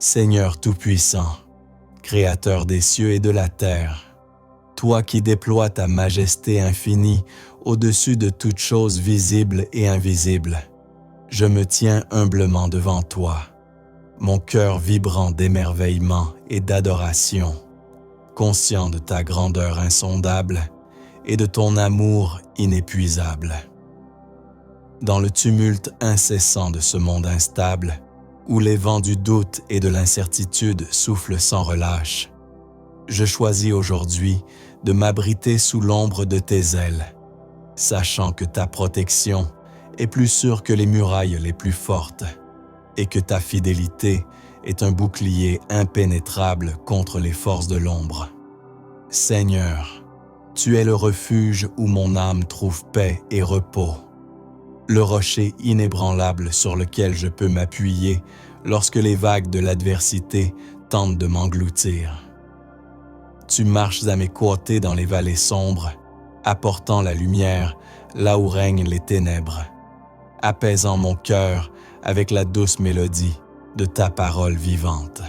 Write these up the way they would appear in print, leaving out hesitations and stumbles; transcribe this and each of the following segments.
Seigneur Tout-Puissant, Créateur des cieux et de la terre, toi qui déploies ta majesté infinie au-dessus de toutes choses visibles et invisibles, je me tiens humblement devant toi, mon cœur vibrant d'émerveillement et d'adoration, conscient de ta grandeur insondable et de ton amour inépuisable. Dans le tumulte incessant de ce monde instable, où les vents du doute et de l'incertitude soufflent sans relâche, je choisis aujourd'hui de m'abriter sous l'ombre de tes ailes, sachant que ta protection est plus sûre que les murailles les plus fortes et que ta fidélité est un bouclier impénétrable contre les forces de l'ombre. Seigneur, tu es le refuge où mon âme trouve paix et repos, le rocher inébranlable sur lequel je peux m'appuyer lorsque les vagues de l'adversité tentent de m'engloutir. Tu marches à mes côtés dans les vallées sombres, apportant la lumière là où règnent les ténèbres, apaisant mon cœur avec la douce mélodie de ta parole vivante.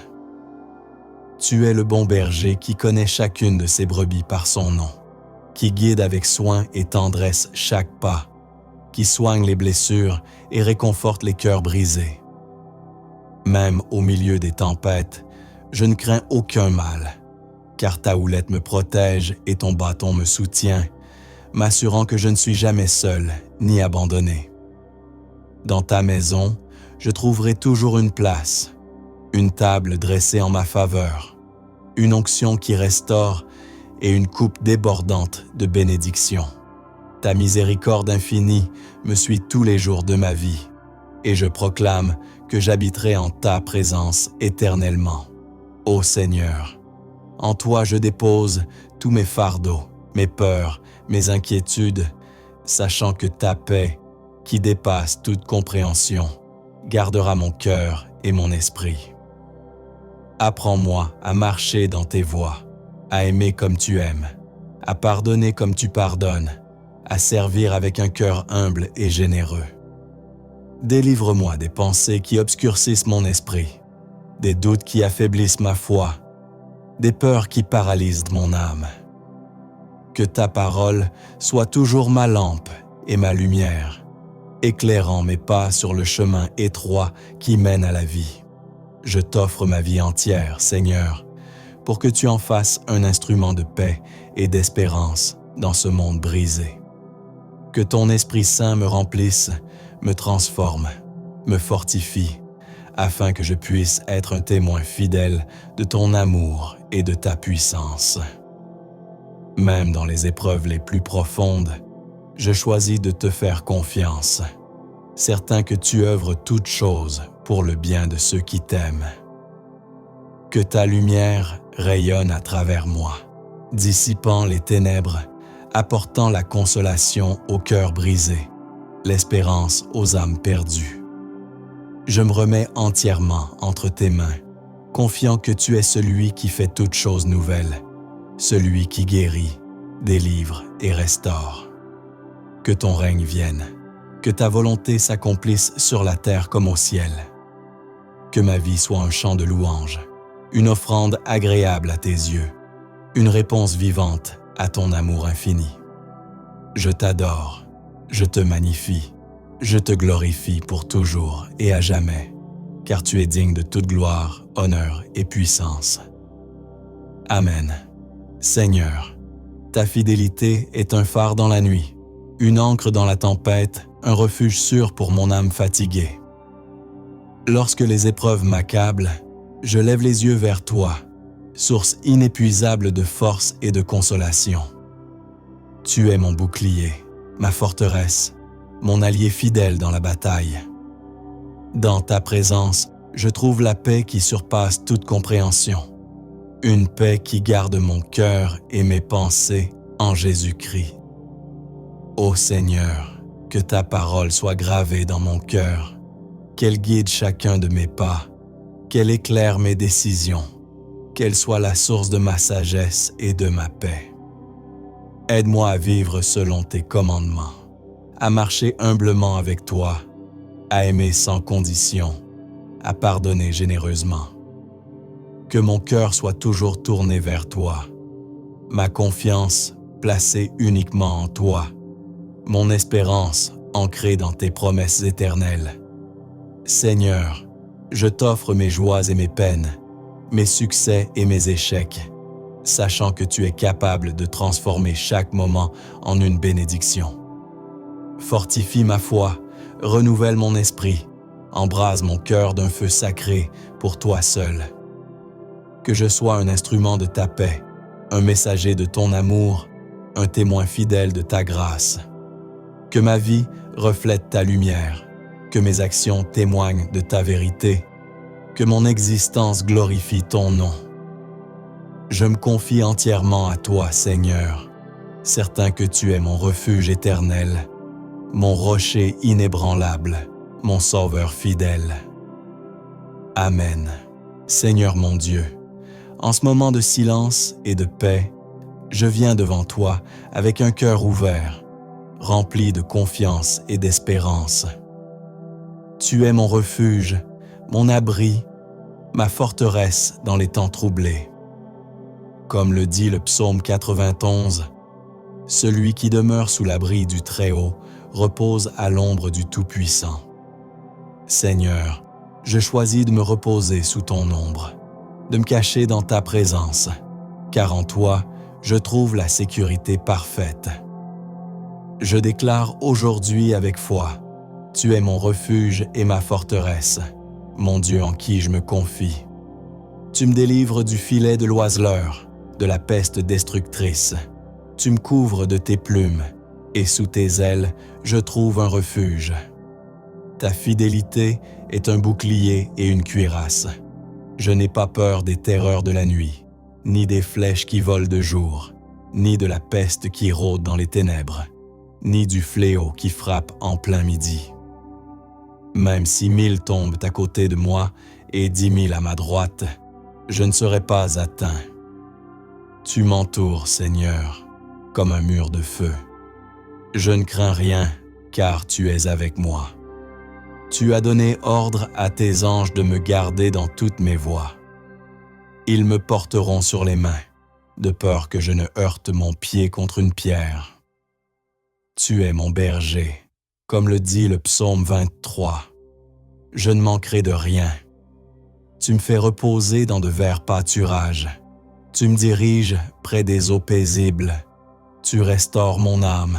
Tu es le bon berger qui connaît chacune de ses brebis par son nom, qui guide avec soin et tendresse chaque pas, qui soigne les blessures et réconforte les cœurs brisés. Même au milieu des tempêtes, je ne crains aucun mal, car ta houlette me protège et ton bâton me soutient, m'assurant que je ne suis jamais seul ni abandonné. Dans ta maison, je trouverai toujours une place, une table dressée en ma faveur, une onction qui restaure et une coupe débordante de bénédictions. Ta miséricorde infinie me suit tous les jours de ma vie, et je proclame que j'habiterai en ta présence éternellement. Ô Seigneur, en toi je dépose tous mes fardeaux, mes peurs, mes inquiétudes, sachant que ta paix, qui dépasse toute compréhension, gardera mon cœur et mon esprit. Apprends-moi à marcher dans tes voies, à aimer comme tu aimes, à pardonner comme tu pardonnes, à servir avec un cœur humble et généreux. Délivre-moi des pensées qui obscurcissent mon esprit, des doutes qui affaiblissent ma foi, des peurs qui paralysent mon âme. Que ta parole soit toujours ma lampe et ma lumière, éclairant mes pas sur le chemin étroit qui mène à la vie. Je t'offre ma vie entière, Seigneur, pour que tu en fasses un instrument de paix et d'espérance dans ce monde brisé. Que ton Esprit Saint me remplisse, me transforme, me fortifie, afin que je puisse être un témoin fidèle de ton amour et de ta puissance. Même dans les épreuves les plus profondes, je choisis de te faire confiance, certain que tu œuvres toutes choses pour le bien de ceux qui t'aiment. Que ta lumière rayonne à travers moi, dissipant les ténèbres, apportant la consolation aux cœurs brisés, l'espérance aux âmes perdues. Je me remets entièrement entre tes mains, confiant que tu es celui qui fait toutes choses nouvelles, celui qui guérit, délivre et restaure. Que ton règne vienne, que ta volonté s'accomplisse sur la terre comme au ciel. Que ma vie soit un chant de louange, une offrande agréable à tes yeux, une réponse vivante à ton amour infini. Je t'adore, je te magnifie, je te glorifie pour toujours et à jamais, car tu es digne de toute gloire, honneur et puissance. Amen. Seigneur, ta fidélité est un phare dans la nuit, une ancre dans la tempête, un refuge sûr pour mon âme fatiguée. Lorsque les épreuves m'accablent, je lève les yeux vers toi, source inépuisable de force et de consolation. Tu es mon bouclier, ma forteresse, mon allié fidèle dans la bataille. Dans ta présence, je trouve la paix qui surpasse toute compréhension, une paix qui garde mon cœur et mes pensées en Jésus-Christ. Ô Seigneur, que ta parole soit gravée dans mon cœur, qu'elle guide chacun de mes pas, qu'elle éclaire mes décisions, qu'elle soit la source de ma sagesse et de ma paix. Aide-moi à vivre selon tes commandements, à marcher humblement avec toi, à aimer sans condition, à pardonner généreusement, Que mon cœur soit toujours tourné vers toi. Ma confiance placée uniquement en toi. Mon espérance ancrée dans tes promesses éternelles. Seigneur, je t'offre mes joies et mes peines, mes succès et mes échecs, sachant que tu es capable de transformer chaque moment en une bénédiction. Fortifie ma foi, renouvelle mon esprit, embrase mon cœur d'un feu sacré pour toi seul. Que je sois un instrument de ta paix, un messager de ton amour, un témoin fidèle de ta grâce. Que ma vie reflète ta lumière, que mes actions témoignent de ta vérité, que mon existence glorifie ton nom. Je me confie entièrement à toi, Seigneur, certain que tu es mon refuge éternel, mon rocher inébranlable, mon sauveur fidèle. Amen. Seigneur mon Dieu, en ce moment de silence et de paix, je viens devant toi avec un cœur ouvert, rempli de confiance et d'espérance. Tu es mon refuge, mon abri, ma forteresse dans les temps troublés. Comme le dit le psaume 91, « Celui qui demeure sous l'abri du Très-Haut repose à l'ombre du Tout-Puissant. » Seigneur, je choisis de me reposer sous ton ombre, de me cacher dans ta présence, car en toi, je trouve la sécurité parfaite. Je déclare aujourd'hui avec foi, tu es mon refuge et ma forteresse, mon Dieu en qui je me confie. Tu me délivres du filet de l'oiseleur, de la peste destructrice. Tu me couvres de tes plumes, et sous tes ailes, je trouve un refuge. Ta fidélité est un bouclier et une cuirasse. Je n'ai pas peur des terreurs de la nuit, ni des flèches qui volent de jour, ni de la peste qui rôde dans les ténèbres, ni du fléau qui frappe en plein midi. Même si 1000 tombent à côté de moi et 10 000 à ma droite, je ne serai pas atteint. Tu m'entoures, Seigneur, comme un mur de feu. Je ne crains rien, car tu es avec moi. Tu as donné ordre à tes anges de me garder dans toutes mes voies. Ils me porteront sur les mains, de peur que je ne heurte mon pied contre une pierre. Tu es mon berger, comme le dit le psaume 23. Je ne manquerai de rien. Tu me fais reposer dans de verts pâturages. Tu me diriges près des eaux paisibles. Tu restaures mon âme.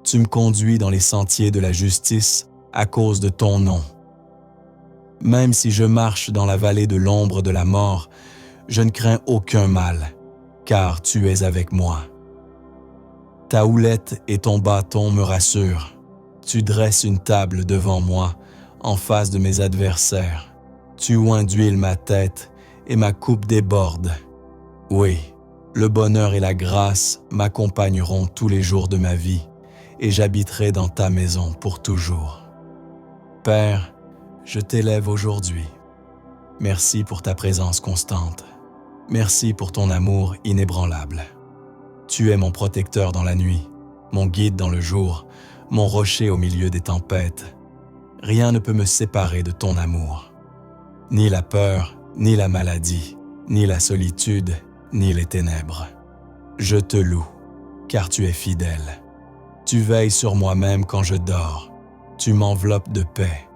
Tu me conduis dans les sentiers de la justice à cause de ton nom. Même si je marche dans la vallée de l'ombre de la mort, je ne crains aucun mal, car tu es avec moi. Ta houlette et ton bâton me rassurent. Tu dresses une table devant moi, en face de mes adversaires. Tu oins d'huile ma tête et ma coupe déborde. Oui, le bonheur et la grâce m'accompagneront tous les jours de ma vie, et j'habiterai dans ta maison pour toujours. Père, je t'élève aujourd'hui. Merci pour ta présence constante. Merci pour ton amour inébranlable. Tu es mon protecteur dans la nuit, mon guide dans le jour, mon rocher au milieu des tempêtes. Rien ne peut me séparer de ton amour. Ni la peur, ni la maladie, ni la solitude, ni les ténèbres. Je te loue, car tu es fidèle. Tu veilles sur moi-même quand je dors. Tu m'enveloppes de paix.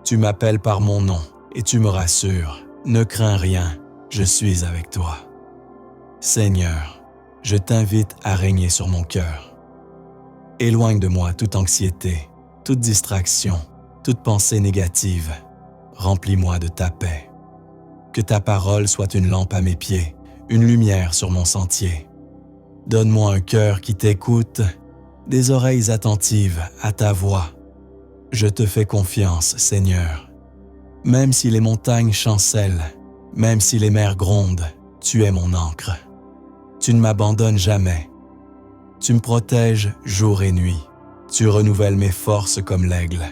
Tu m'appelles par mon nom et tu me rassures. Ne crains rien, je suis avec toi. Seigneur, je t'invite à régner sur mon cœur. Éloigne de moi toute anxiété, toute distraction, toute pensée négative. Remplis-moi de ta paix. Que ta parole soit une lampe à mes pieds, une lumière sur mon sentier. Donne-moi un cœur qui t'écoute, des oreilles attentives à ta voix. Je te fais confiance, Seigneur. Même si les montagnes chancellent, même si les mers grondent, tu es mon ancre. Tu ne m'abandonnes jamais. Tu me protèges jour et nuit. Tu renouvelles mes forces comme l'aigle.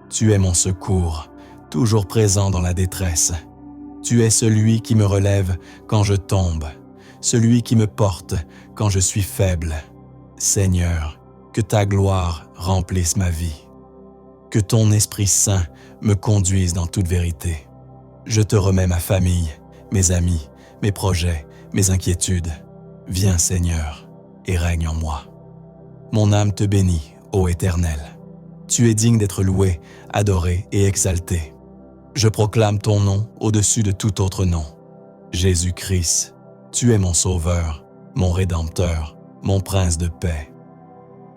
Tu es mon secours, toujours présent dans la détresse. Tu es celui qui me relève quand je tombe, celui qui me porte quand je suis faible. Seigneur, que ta gloire remplisse ma vie. Que ton Esprit Saint me conduise dans toute vérité. Je te remets ma famille, mes amis, mes projets, mes inquiétudes. Viens Seigneur, et règne en moi. Mon âme te bénit, ô Éternel. Tu es digne d'être loué, adoré et exalté. Je proclame ton nom au-dessus de tout autre nom. Jésus-Christ, tu es mon Sauveur, mon Rédempteur, mon Prince de paix.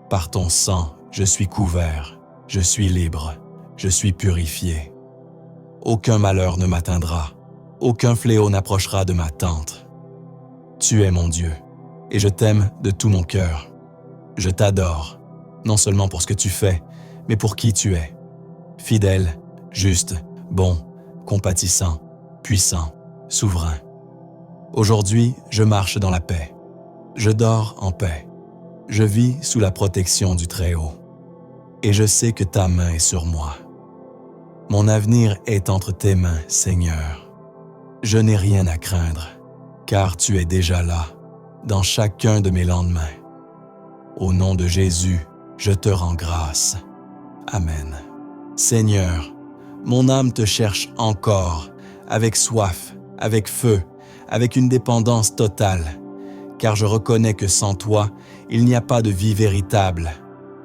Par ton sang, je suis couvert, je suis libre, je suis purifié. Aucun malheur ne m'atteindra, aucun fléau n'approchera de ma tente. Tu es mon Dieu, et je t'aime de tout mon cœur. Je t'adore, non seulement pour ce que tu fais, mais pour qui tu es. Fidèle, juste, bon, compatissant, puissant, souverain. Aujourd'hui, je marche dans la paix. Je dors en paix. Je vis sous la protection du Très-Haut. Et je sais que ta main est sur moi. Mon avenir est entre tes mains, Seigneur. Je n'ai rien à craindre, car tu es déjà là, dans chacun de mes lendemains. Au nom de Jésus, je te rends grâce. Amen. Seigneur, mon âme te cherche encore, avec soif, avec feu, avec une dépendance totale, car je reconnais que sans toi, il n'y a pas de vie véritable,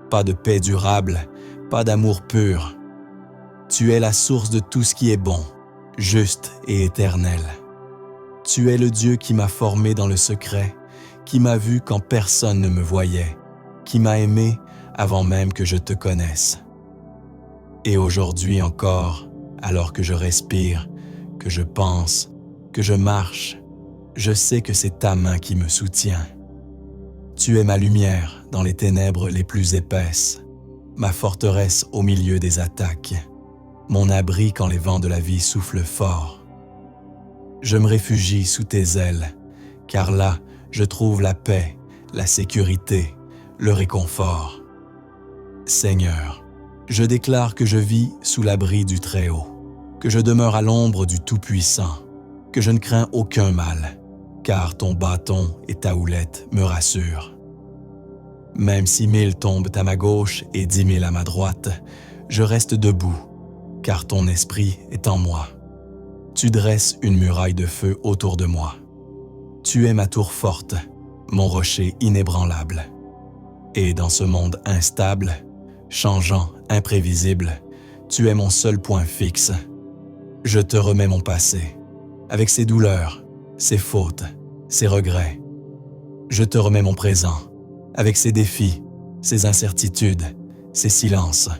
pas de paix durable, pas d'amour pur. Tu es la source de tout ce qui est bon, juste et éternel. Tu es le Dieu qui m'a formé dans le secret, qui m'a vu quand personne ne me voyait, qui m'a aimé avant même que je te connaisse. Et aujourd'hui encore, alors que je respire, que je pense, que je marche, je sais que c'est ta main qui me soutient. Tu es ma lumière dans les ténèbres les plus épaisses, ma forteresse au milieu des attaques, mon abri quand les vents de la vie soufflent fort. Je me réfugie sous tes ailes, car là, je trouve la paix, la sécurité, le réconfort. Seigneur, je déclare que je vis sous l'abri du Très-Haut, que je demeure à l'ombre du Tout-Puissant, que je ne crains aucun mal, car ton bâton et ta houlette me rassurent. Même si 1000 tombent à ma gauche et 10 000 à ma droite, je reste debout, car ton esprit est en moi. Tu dresses une muraille de feu autour de moi. Tu es ma tour forte, mon rocher inébranlable. Et dans ce monde instable, changeant, imprévisible, tu es mon seul point fixe. Je te remets mon passé, avec ses douleurs, ses fautes, ses regrets. Je te remets mon présent, avec ses défis, ses incertitudes, ses silences.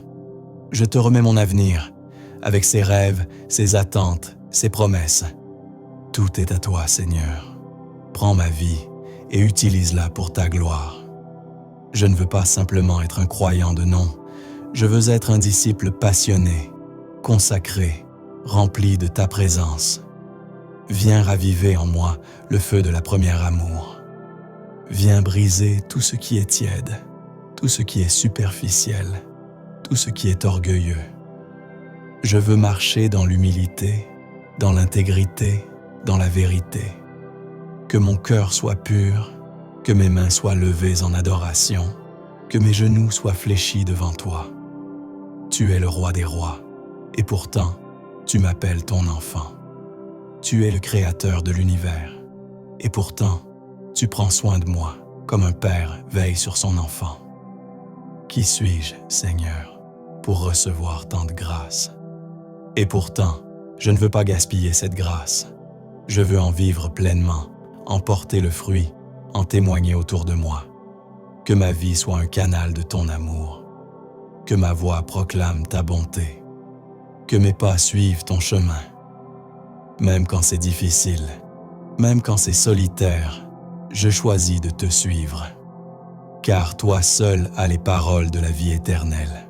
Je te remets mon avenir, avec ses rêves, ses attentes, ses promesses. Tout est à toi, Seigneur. Prends ma vie et utilise-la pour ta gloire. Je ne veux pas simplement être un croyant de nom, je veux être un disciple passionné, consacré, rempli de ta présence. Viens raviver en moi le feu de la première amour. Viens briser tout ce qui est tiède, tout ce qui est superficiel, tout ce qui est orgueilleux. Je veux marcher dans l'humilité, dans l'intégrité, dans la vérité. Que mon cœur soit pur, que mes mains soient levées en adoration, que mes genoux soient fléchis devant toi. Tu es le roi des rois, et pourtant, tu m'appelles ton enfant. Tu es le créateur de l'univers, et pourtant, tu prends soin de moi, comme un père veille sur son enfant. Qui suis-je, Seigneur, pour recevoir tant de grâce? Et pourtant, je ne veux pas gaspiller cette grâce. Je veux en vivre pleinement, en porter le fruit, en témoigner autour de moi. Que ma vie soit un canal de ton amour. Que ma voix proclame ta bonté. Que mes pas suivent ton chemin. Même quand c'est difficile, même quand c'est solitaire, je choisis de te suivre. Car toi seul as les paroles de la vie éternelle.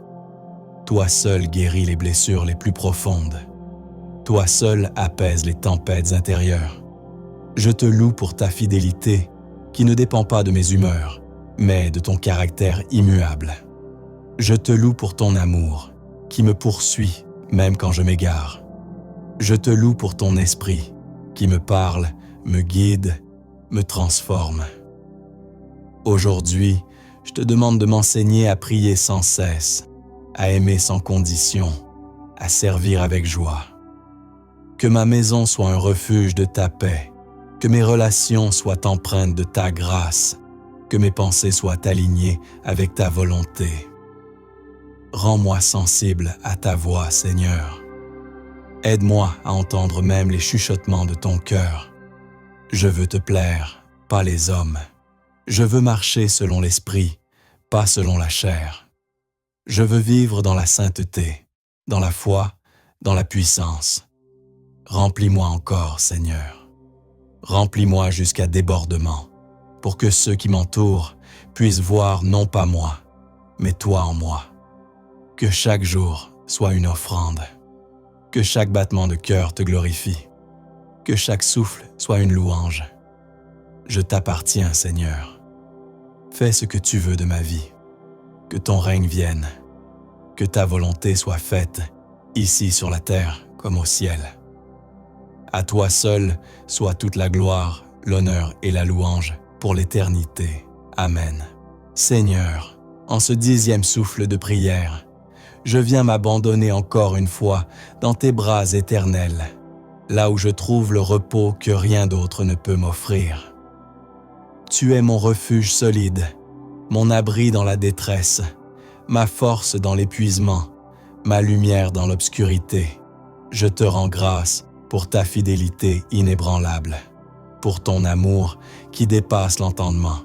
Toi seul guéris les blessures les plus profondes. Toi seul apaises les tempêtes intérieures. Je te loue pour ta fidélité, qui ne dépend pas de mes humeurs, mais de ton caractère immuable. Je te loue pour ton amour, qui me poursuit même quand je m'égare. Je te loue pour ton esprit, qui me parle, me guide, me transforme. Aujourd'hui, je te demande de m'enseigner à prier sans cesse, à aimer sans condition, à servir avec joie. Que ma maison soit un refuge de ta paix, que mes relations soient empreintes de ta grâce, que mes pensées soient alignées avec ta volonté. Rends-moi sensible à ta voix, Seigneur. Aide-moi à entendre même les chuchotements de ton cœur. Je veux te plaire, pas les hommes. Je veux marcher selon l'esprit, pas selon la chair. Je veux vivre dans la sainteté, dans la foi, dans la puissance. Remplis-moi encore, Seigneur. Remplis-moi jusqu'à débordement, pour que ceux qui m'entourent puissent voir non pas moi, mais toi en moi. Que chaque jour soit une offrande. Que chaque battement de cœur te glorifie. Que chaque souffle soit une louange. Je t'appartiens, Seigneur. Fais ce que tu veux de ma vie. Que ton règne vienne. Que ta volonté soit faite, ici sur la terre comme au ciel. À toi seul soit toute la gloire, l'honneur et la louange pour l'éternité. Amen. Seigneur, en ce 10e souffle de prière, je viens m'abandonner encore une fois dans tes bras éternels, là où je trouve le repos que rien d'autre ne peut m'offrir. Tu es mon refuge solide, mon abri dans la détresse, ma force dans l'épuisement, ma lumière dans l'obscurité. Je te rends grâce pour ta fidélité inébranlable, pour ton amour qui dépasse l'entendement,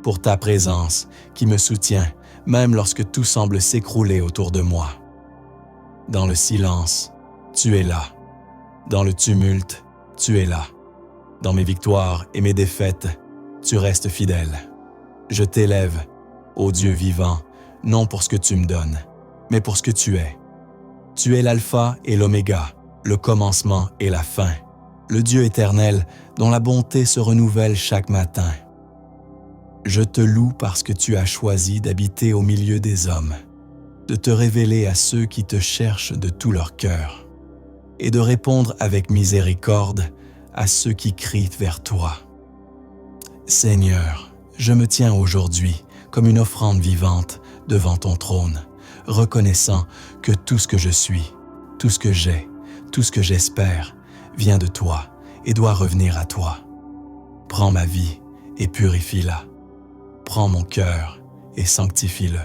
pour ta présence qui me soutient même lorsque tout semble s'écrouler autour de moi. Dans le silence, tu es là. Dans le tumulte, tu es là. Dans mes victoires et mes défaites, tu restes fidèle. Je t'élève, ô Dieu vivant, non pour ce que tu me donnes, mais pour ce que tu es. Tu es l'alpha et l'oméga, le commencement et la fin, le Dieu éternel dont la bonté se renouvelle chaque matin. Je te loue parce que tu as choisi d'habiter au milieu des hommes, de te révéler à ceux qui te cherchent de tout leur cœur, et de répondre avec miséricorde à ceux qui crient vers toi. Seigneur, je me tiens aujourd'hui comme une offrande vivante devant ton trône, reconnaissant que tout ce que je suis, tout ce que j'ai, tout ce que j'espère vient de toi et doit revenir à toi. Prends ma vie et purifie-la. Prends mon cœur et sanctifie-le.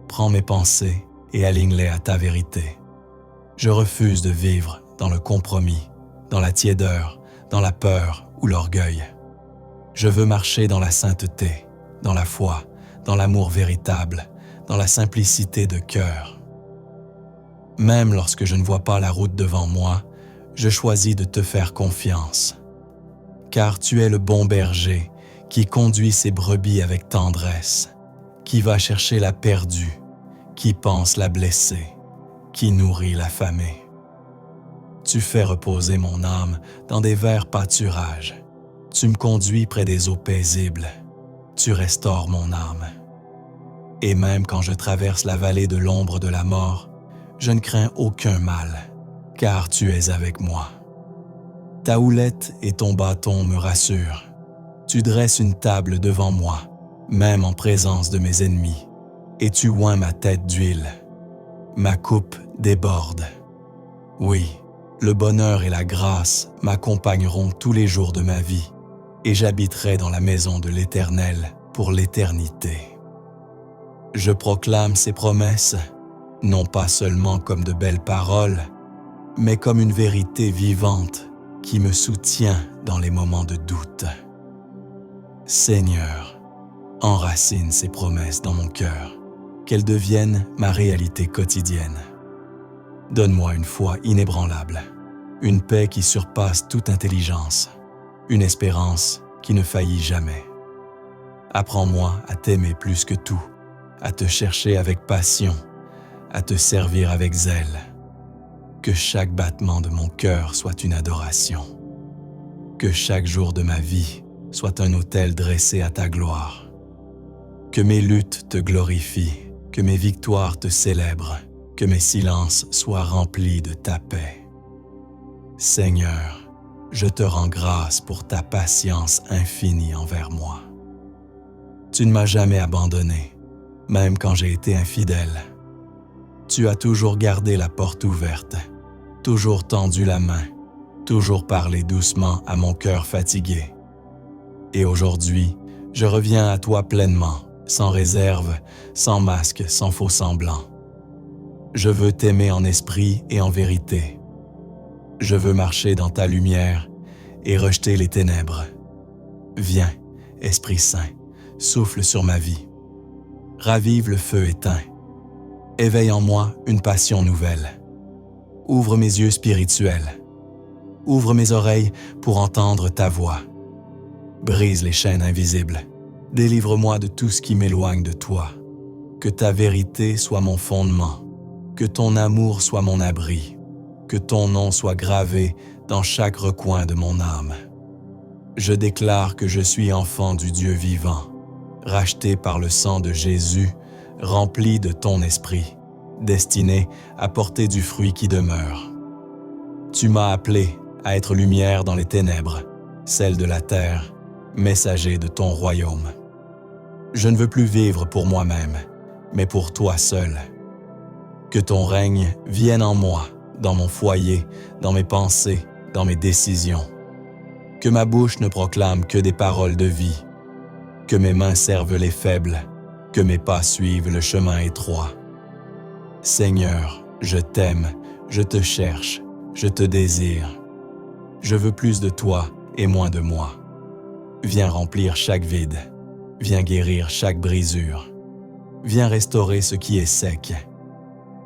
Prends mes pensées et aligne-les à ta vérité. Je refuse de vivre dans le compromis, dans la tiédeur, dans la peur ou l'orgueil. Je veux marcher dans la sainteté, dans la foi, dans l'amour véritable, dans la simplicité de cœur. Même lorsque je ne vois pas la route devant moi, je choisis de te faire confiance. Car tu es le bon berger qui conduit ses brebis avec tendresse, qui va chercher la perdue, qui panse la blessée, qui nourrit l'affamée. Tu fais reposer mon âme dans des verts pâturages. Tu me conduis près des eaux paisibles. Tu restaures mon âme. Et même quand je traverse la vallée de l'ombre de la mort, je ne crains aucun mal, car tu es avec moi. Ta houlette et ton bâton me rassurent. Tu dresses une table devant moi, même en présence de mes ennemis, et tu oins ma tête d'huile. Ma coupe déborde. Oui, le bonheur et la grâce m'accompagneront tous les jours de ma vie, et j'habiterai dans la maison de l'Éternel pour l'éternité. Je proclame ces promesses, non pas seulement comme de belles paroles, mais comme une vérité vivante qui me soutient dans les moments de doute. Seigneur, enracine ces promesses dans mon cœur, qu'elles deviennent ma réalité quotidienne. Donne-moi une foi inébranlable, une paix qui surpasse toute intelligence, une espérance qui ne faillit jamais. Apprends-moi à t'aimer plus que tout, à te chercher avec passion, à te servir avec zèle. Que chaque battement de mon cœur soit une adoration. Que chaque jour de ma vie soit un autel dressé à ta gloire. Que mes luttes te glorifient, que mes victoires te célèbrent, que mes silences soient remplis de ta paix. Seigneur, je te rends grâce pour ta patience infinie envers moi. Tu ne m'as jamais abandonné, même quand j'ai été infidèle. Tu as toujours gardé la porte ouverte. toujours tendu la main, toujours parlé doucement à mon cœur fatigué. Et aujourd'hui, je reviens à toi pleinement, sans réserve, sans masque, sans faux semblant. Je veux t'aimer en esprit et en vérité. Je veux marcher dans ta lumière et rejeter les ténèbres. Viens, Esprit Saint, souffle sur ma vie. Ravive le feu éteint. Éveille en moi une passion nouvelle. Ouvre mes yeux spirituels. Ouvre mes oreilles pour entendre ta voix. Brise les chaînes invisibles. Délivre-moi de tout ce qui m'éloigne de toi. Que ta vérité soit mon fondement. Que ton amour soit mon abri. Que ton nom soit gravé dans chaque recoin de mon âme. Je déclare que je suis enfant du Dieu vivant, racheté par le sang de Jésus, rempli de ton esprit, destiné à porter du fruit qui demeure. Tu m'as appelé à être lumière dans les ténèbres, celle de la terre, messager de ton royaume. Je ne veux plus vivre pour moi-même, mais pour toi seul. Que ton règne vienne en moi, dans mon foyer, dans mes pensées, dans mes décisions. Que ma bouche ne proclame que des paroles de vie. Que mes mains servent les faibles, que mes pas suivent le chemin étroit. Seigneur, je t'aime, je te cherche, je te désire. Je veux plus de toi et moins de moi. Viens remplir chaque vide, viens guérir chaque brisure. Viens restaurer ce qui est sec.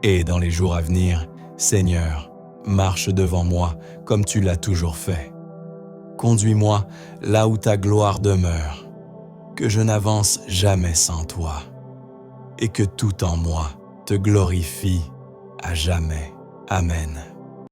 Et dans les jours à venir, Seigneur, marche devant moi comme tu l'as toujours fait. Conduis-moi là où ta gloire demeure, que je n'avance jamais sans toi, et que tout en moi te glorifie à jamais. Amen.